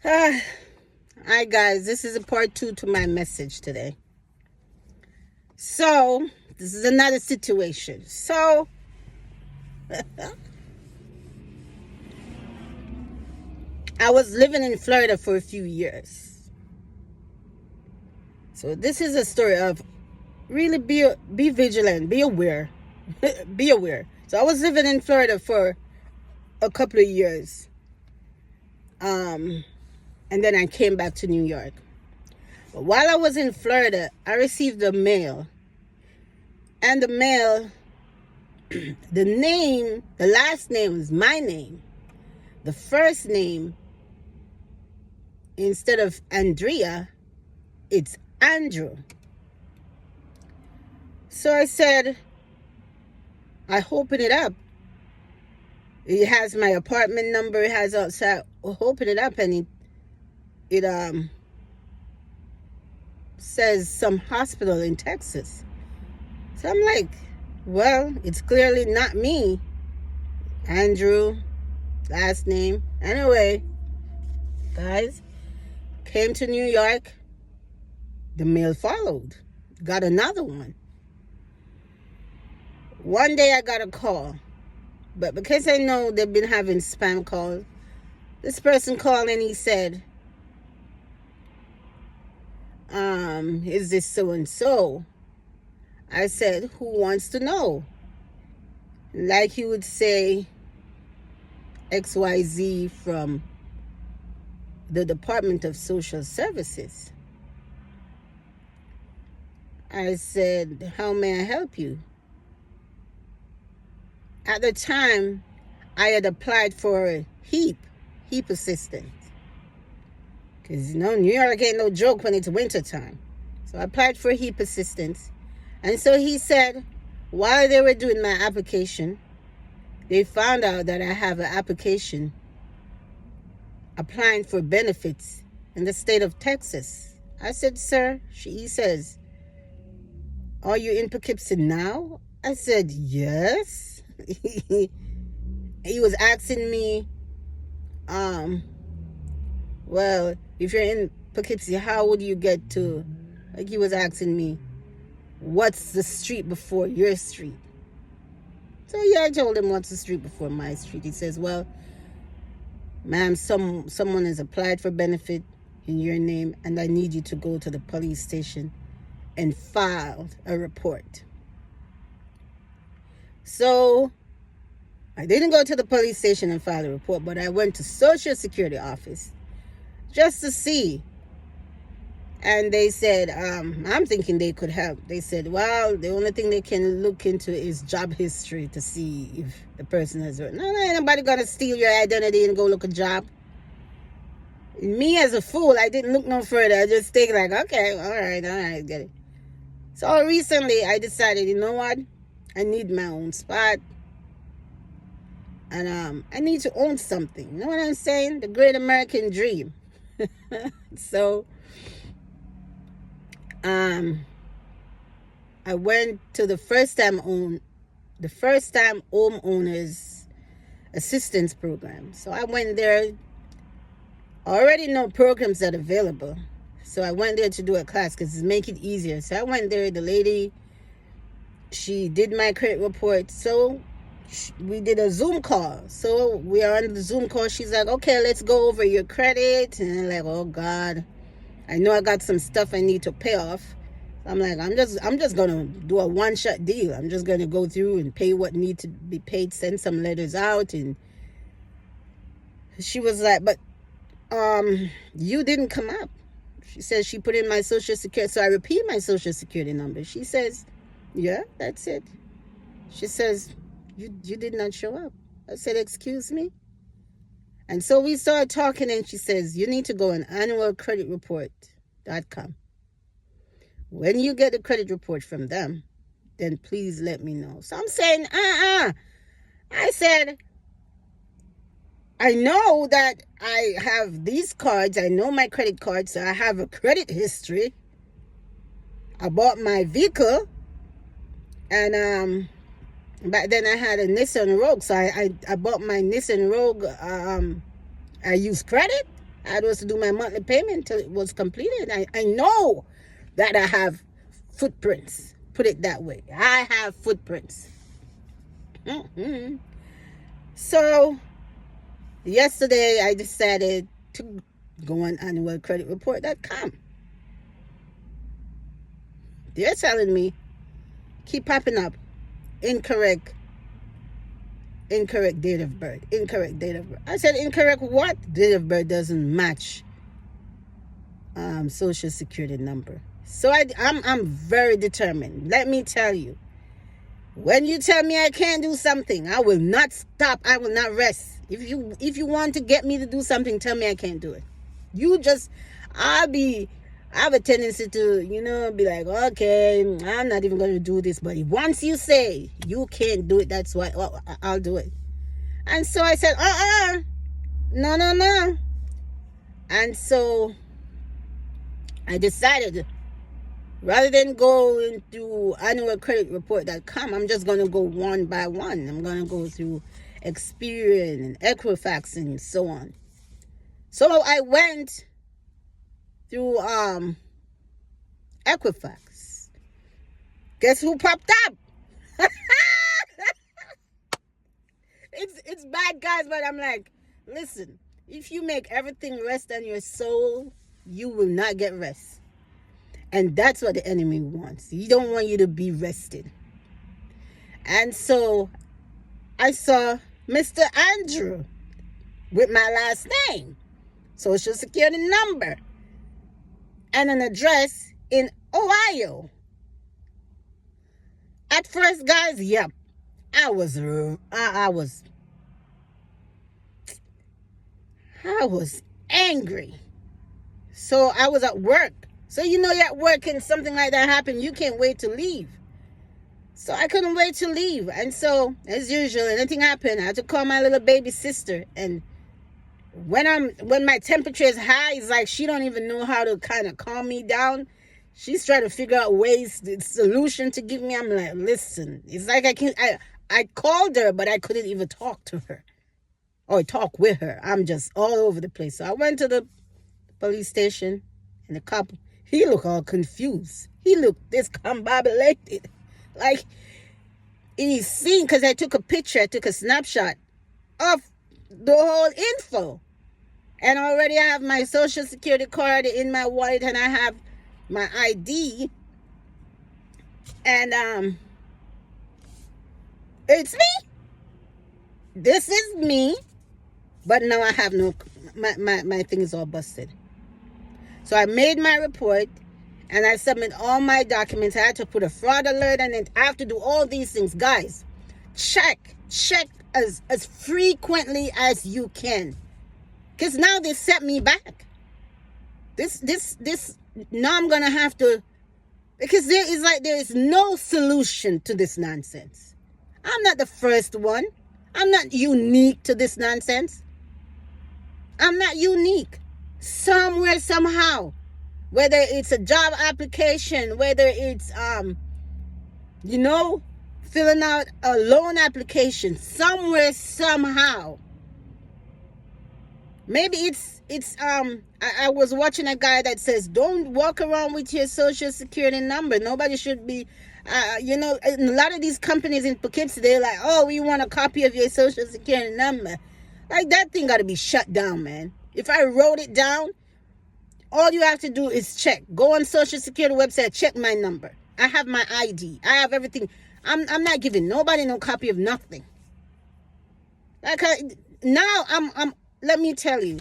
Ah, Hi guys, this is a part 2 to my message today. So, this is another situation. So, I was living in Florida for a few years. So, this is a story of really be vigilant, be aware. Be aware. So, I was living in Florida for a couple of years. And then I came back to New York. But while I was in Florida, I received a mail. And the mail, the last name is my name. The first name, instead of Andrea, it's Andrew. So I said, I open it up. It has my apartment number. It has all. So I open it up, and it says some hospital in Texas. So I'm like, well, it's clearly not me. Andrew, last name. Anyway, guys, came to New York. The mail followed. Got another one. One day I got a call. But because I know they've been having spam calls, this person called and he said, is this so-and-so? I said, who wants to know? Like he would say, XYZ from the Department of Social Services. I said, how may I help you? At the time, I had applied for a HEAP assistant. Because, New York ain't no joke when it's wintertime. So I applied for HEAP assistance. And so he said, while they were doing my application, they found out that I have an application applying for benefits in the state of Texas. I said, sir, he says, are you in Poughkeepsie now? I said, yes. He was asking me, well, if you're in Poughkeepsie, how would you get to, like he was asking me, what's the street before your street? So yeah, I told him what's the street before my street. He says, well, ma'am, someone has applied for benefit in your name, and I need you to go to the police station and file a report. So I didn't go to the police station and file a report, but I went to Social Security office just to see. And they said, I'm thinking they could help. They said, well, the only thing they can look into is job history to see if the person has worked. No, ain't nobody gonna steal your identity and go look a job. Me as a fool, I didn't look no further. I just think like, okay, all right, get it. So recently I decided, you know what? I need my own spot. And I need to own something. You know what I'm saying? The great American dream. So I went to the first time homeowners assistance program. So I went there. I already know programs that are available. So I went there to do a class because it's make it easier. So I went there. The lady, she did my credit report. So we did a Zoom call. So we are on the Zoom call. She's like, okay, let's go over your credit. And I'm like, oh God, I know I got some stuff I need to pay off. I'm like, I'm just gonna do a one-shot deal. I'm just gonna go through and pay what need to be paid, send some letters out. And she was like, but you didn't come up. She says she put in my social security. So I repeat my social security number. She says, yeah, that's it. She says, you did not show up. I said, excuse me? And so we started talking, and she says, you need to go on annualcreditreport.com. When you get the credit report from them, then please let me know. So I'm saying, I said, I know that I have these cards. I know my credit cards. So I have a credit history. I bought my vehicle. And back then I had a Nissan Rogue. So I bought my Nissan Rogue. I used credit. I was to do my monthly payment till it was completed. I know that I have footprints. Put it that way. I have footprints. Mm-hmm. So yesterday I decided to go on annualcreditreport.com. They're telling me keep popping up incorrect date of birth. Incorrect date of birth. I said incorrect what? Date of birth doesn't match social security number. So I'm very determined. Let me tell you. When you tell me I can't do something, I will not stop. I will not rest. If you want to get me to do something, tell me I can't do it. I have a tendency to, be like, okay, I'm not even going to do this. But once you say you can't do it, that's why I'll do it. And so I said, no. And so I decided, rather than go into annualcreditreport.com, I'm just going to go one by one. I'm going to go through Experian and Equifax and so on. So I went through Equifax. Guess who popped up? It's bad, guys, but I'm like, listen, if you make everything rest on your soul, you will not get rest. And that's what the enemy wants. He don't want you to be rested. And so I saw Mr. Andrew with my last name, social security number, and an address in Ohio. At first, guys, yep, I was angry. So I was at work. So you're at work and something like that happened, you can't wait to leave. So I couldn't wait to leave. And so, as usual, anything happened, I had to call my little baby sister. And when my temperature is high, it's like she don't even know how to kind of calm me down. She's trying to figure out ways, the solution to give me. I'm like, listen, it's like I called her, but I couldn't even talk to her or talk with her. I'm just all over the place. So I went to the police station, and the cop, he looked all confused. He looked discombobulated. Like, he's seen, because I took a snapshot of the whole info. And already I have my social security card in my wallet, and I have my ID. And it's me. This is me. But now I have my thing is all busted. So I made my report, and I submit all my documents. I had to put a fraud alert, and then I have to do all these things. Guys, check as frequently as you can. Because now they set me back. This now I'm going to have to, because there is no solution to this nonsense. I'm not the first one. I'm not unique to this nonsense. I'm not unique. Somewhere, somehow, whether it's a job application, whether it's filling out a loan application, somewhere, somehow. Maybe it's I was watching a guy that says, don't walk around with your social security number. Nobody should be in a lot of these companies in Poughkeepsie, they're like, oh, we want a copy of your social security number. Like, that thing got to be shut down, man. If I wrote it down, all you have to do is check. Go on Social Security website, check my number. I have my ID. I have everything. I'm not giving nobody no copy of nothing. Like, I'm let me tell you,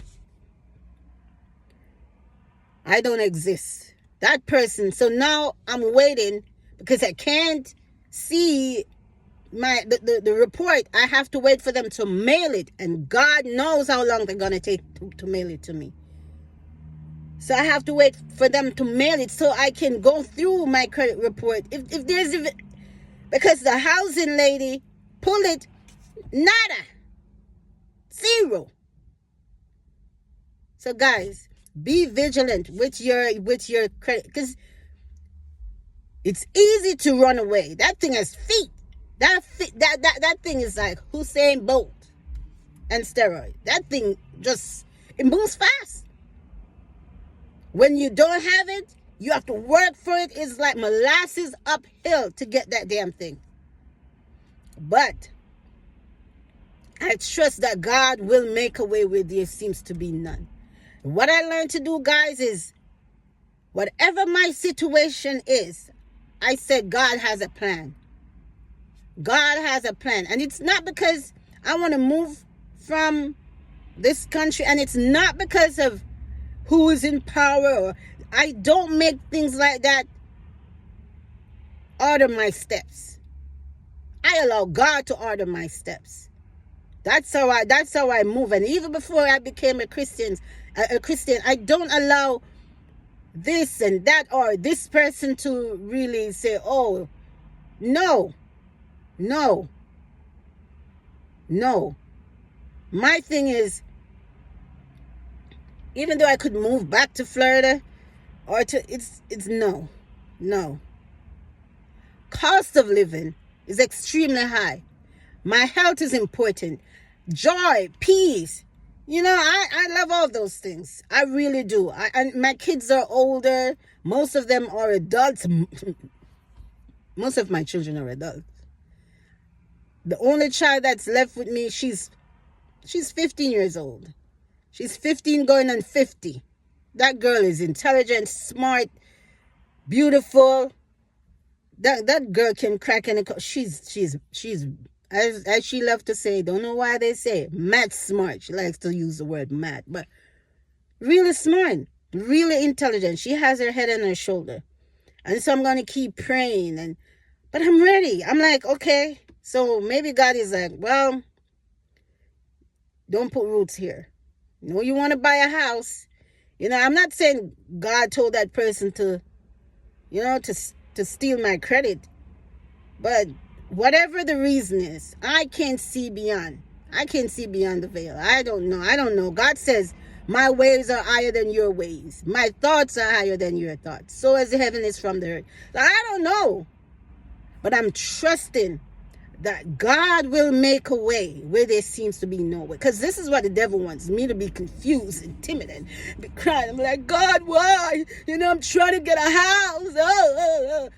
I don't exist. That person. So now I'm waiting because I can't see the report. I have to wait for them to mail it, and God knows how long they're gonna take to mail it to me. So I have to wait for them to mail it so I can go through my credit report. If there's even, because the housing lady pulled it, nada, zero. So guys, be vigilant with your credit, because it's easy to run away. That thing has feet. That thing is like Usain Bolt and steroid. That thing it moves fast. When you don't have it, you have to work for it. It's like molasses uphill to get that damn thing. But I trust that God will make a way where there seems to be none. What I learned to do, guys, is whatever my situation is, I said God has a plan. God has a plan. And it's not because I want to move from this country, and it's not because of who is in power, or I don't make things like that order my steps. I allow God to order my steps. That's how I move. And even before I became a Christian, I don't allow this and that or this person to really say, oh, no. My thing is, even though I could move back to Florida or it's no. Cost of living is extremely high. My health is important. Joy, peace. I love all those things. I really do. And my kids are older. Most of them are adults. Most of my children are adults. The only child that's left with me, she's 15 years old. She's 15 going on 50. That girl is intelligent, smart, beautiful. That girl can crack any code. She's as she loves to say, don't know why they say mad smart. She likes to use the word mad, but really smart, really intelligent. She has her head on her shoulder. And so I'm going to keep praying. But I'm ready. I'm like, okay. So maybe God is like, well, don't put roots here. You want to buy a house. I'm not saying God told that person to steal my credit. But whatever the reason is, I can't see beyond. I can't see beyond the veil. I don't know. God says, my ways are higher than your ways. My thoughts are higher than your thoughts. So as the heaven is from the earth. So I don't know. But I'm trusting that God will make a way where there seems to be no way. Because this is what the devil wants me to be confused and timid and be crying. I'm like, God, why? I'm trying to get a house.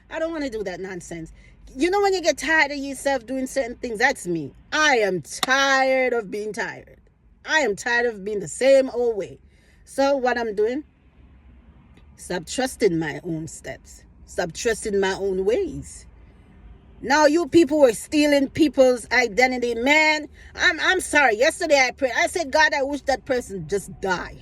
I don't want to do that nonsense. When you get tired of yourself doing certain things, that's me. I am tired of being tired. I am tired of being the same old way. So what I'm doing, stop trusting my own steps. Stop trusting my own ways. Now you people were stealing people's identity. Man, I'm sorry. Yesterday I prayed. I said, God, I wish that person just die.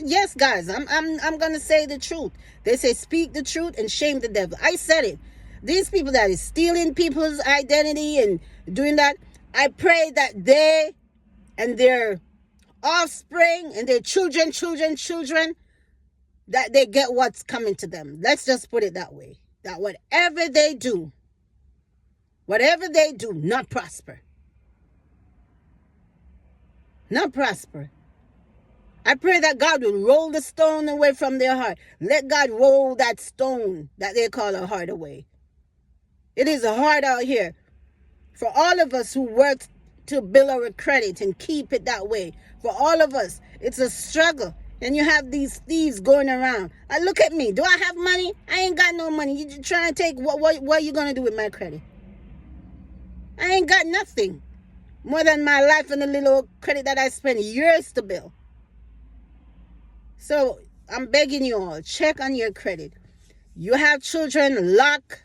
Yes, guys, I'm gonna say the truth. They say speak the truth and shame the devil. I said it. These people that is stealing people's identity and doing that, I pray that they and their offspring and their children, that they get what's coming to them. Let's just put it that way. That whatever they do, not prosper. Not prosper. I pray that God will roll the stone away from their heart. Let God roll that stone that they call a heart away. It is hard out here for all of us who work to build our credit and keep it that way. For all of us, it's a struggle. And you have these thieves going around. Look at me. Do I have money? I ain't got no money. You trying to take what are you going to do with my credit? I ain't got nothing more than my life and the little credit that I spent years to build. So I'm begging you all, check on your credit. You have children, lock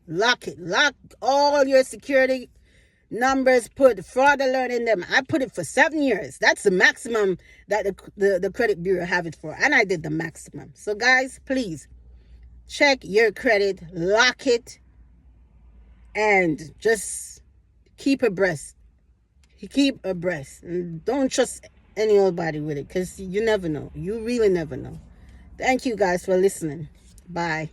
it. Lock all your security numbers, put fraud alert in them. I put it for 7 years. That's the maximum that the credit bureau have it for. And I did the maximum. So guys, please check your credit, lock it, and just keep abreast. Keep abreast. And don't trust any old body with it, because you never know. You really never know. Thank you guys for listening. Bye.